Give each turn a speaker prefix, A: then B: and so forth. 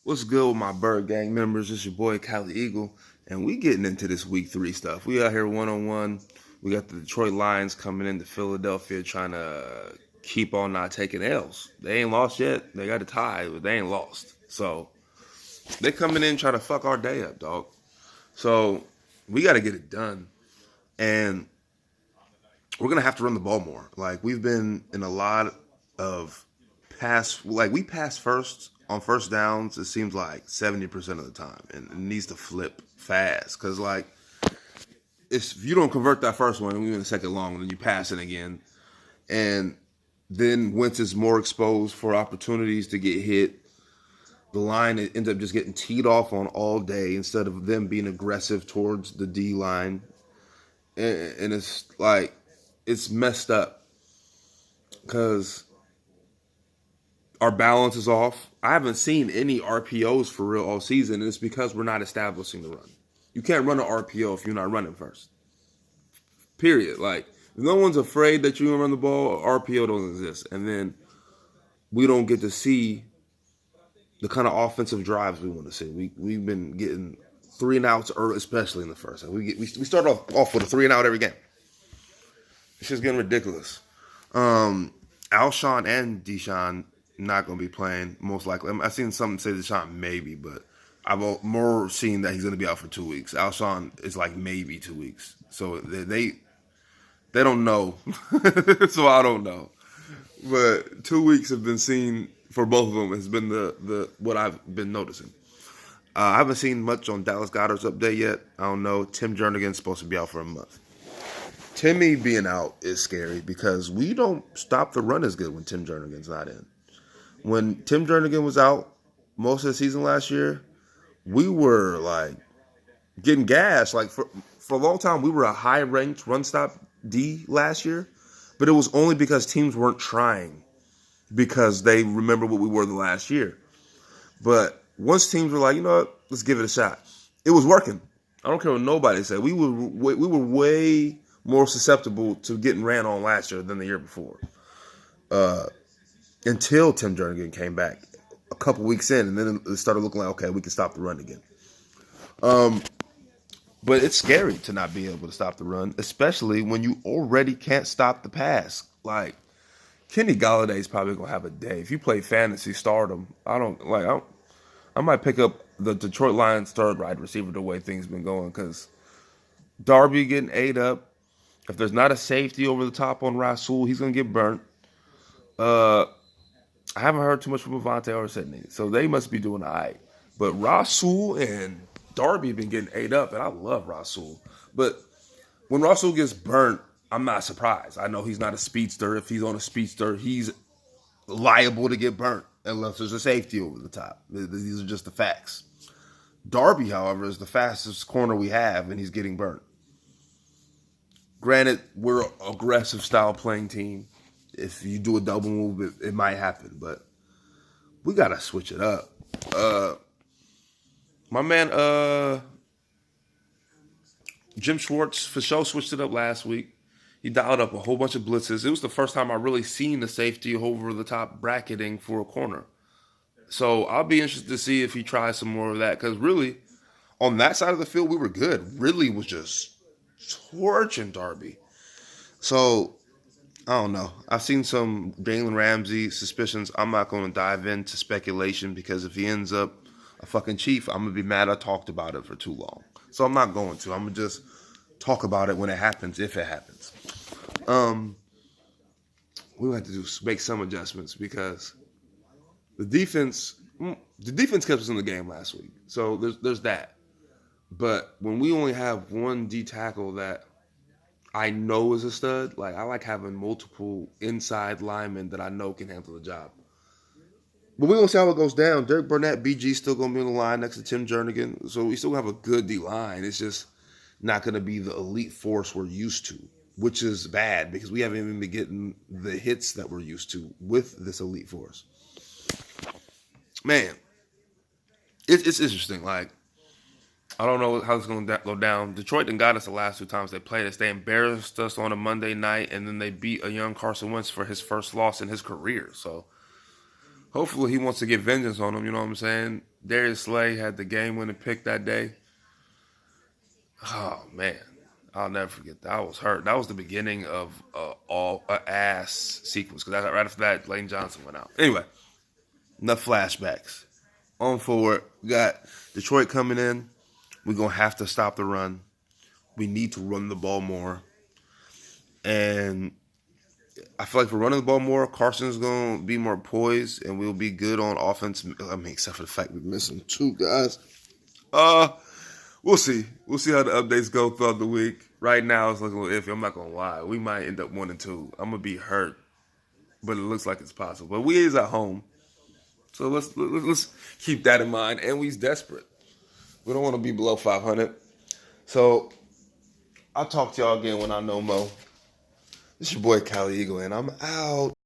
A: What's good with my Bird Gang members? It's your boy Cali Eagle, and we getting into this week 3 stuff. We out here 1-on-1. We got the Detroit Lions coming into Philadelphia trying to keep on not taking L's. They ain't lost yet. They got a tie, but they ain't lost. So they coming in trying to fuck our day up, dog. So we got to get it done, and we're gonna have to run the ball more. Like we've been in a lot of we pass first on first downs. It seems like 70% of the time, and it needs to flip fast because if you don't convert that first one, and we in the second long, then you pass it again, and then Wentz is more exposed for opportunities to get hit. The line ends up just getting teed off on all day instead of them being aggressive towards the D line, and it's like it's messed up because our balance is off. I haven't seen any RPOs for real all season, and it's because we're not establishing the run. You can't run an RPO if you're not running first. Period. Like, if no one's afraid that you're going to run the ball, RPO doesn't exist. And then we don't get to see the kind of offensive drives we want to see. We've been getting 3 and outs early, especially in the first. We start off with a 3 and out every game. It's just getting ridiculous. Alshon and Deshaun not going to be playing, most likely. I've seen something say Deshaun maybe, but I've more seen that he's going to be out for 2 weeks. Alshon is like maybe 2 weeks. So they don't know. So I don't know. But 2 weeks have been seen for both of them has been the what I've been noticing. I haven't seen much on Dallas Goedert's update yet. I don't know. Tim Jernigan's supposed to be out for a month. Timmy being out is scary because we don't stop the run as good when Tim Jernigan's not in. When Tim Jernigan was out most of the season last year, we were like getting gas. Like for a long time, we were a high-ranked run stop D last year, but it was only because teams weren't trying because they remember what we were the last year. But once teams were like, you know what, let's give it a shot, it was working. I don't care what nobody said. We were way more susceptible to getting ran on last year than the year before. Until Tim Jernigan came back a couple weeks in, and then it started looking like, okay, we can stop the run again. But it's scary to not be able to stop the run, especially when you already can't stop the pass. Like, Kenny Galladay's probably going to have a day. If you play fantasy, start him. I might pick up the Detroit Lions third wide receiver the way things been going because Darby getting ate up. If there's not a safety over the top on Rasul, he's going to get burnt. I haven't heard too much from Avante or Sidney, so they must be doing all right. But Rasul and Darby have been getting ate up, and I love Rasul. But when Rasul gets burnt, I'm not surprised. I know he's not a speedster. If he's on a speedster, he's liable to get burnt unless there's a safety over the top. These are just the facts. Darby, however, is the fastest corner we have, and he's getting burnt. Granted, we're an aggressive style playing team. If you do a double move, it might happen, but we gotta switch it up. My man, Jim Schwartz for sure switched it up last week. He dialed up a whole bunch of blitzes. It was the first time I really seen the safety over the top bracketing for a corner. So I'll be interested to see if he tries some more of that because really, on that side of the field, we were good. Ridley was just torching Darby. So I don't know. I've seen some Jalen Ramsey suspicions. I'm not going to dive into speculation because if he ends up a fucking Chief, I'm going to be mad I talked about it for too long. So I'm not going to. I'm going to just talk about it when it happens, if it happens. We'll have to make some adjustments because the defense kept us in the game last week. So there's that. But when we only have one D tackle that I know is a stud, like I like having multiple inside linemen that I know can handle the job. But we're going to see how it goes down. Derek Burnett, BG, still going to be on the line next to Tim Jernigan. So we still have a good D-line. It's just not going to be the elite force we're used to, which is bad because we haven't even been getting the hits that we're used to with this elite force. Man, it's interesting. Like, I don't know how it's going to go down. Detroit done got us the last 2 times they played us. They embarrassed us on a Monday night, and then they beat a young Carson Wentz for his first loss in his career. So hopefully he wants to get vengeance on him, you know what I'm saying? Darius Slay had the game-winning pick that day. Oh man, I'll never forget that. I was hurt. That was the beginning of all ass sequence because right after that, Lane Johnson went out. Anyway, enough flashbacks. On forward, we got Detroit coming in. We're gonna have to stop the run. We need to run the ball more, and I feel like if we're running the ball more, Carson's going to be more poised, and we'll be good on offense. I mean, except for the fact we're missing 2 guys. We'll see. We'll see how the updates go throughout the week. Right now, it's looking a little iffy. I'm not going to lie. We might end up 1-2. I'm going to be hurt, but it looks like it's possible. But we is at home, so let's keep that in mind. And we's desperate. We don't want to be below 500. So I'll talk to y'all again when I know more. This your boy Cali Eagle, and I'm out.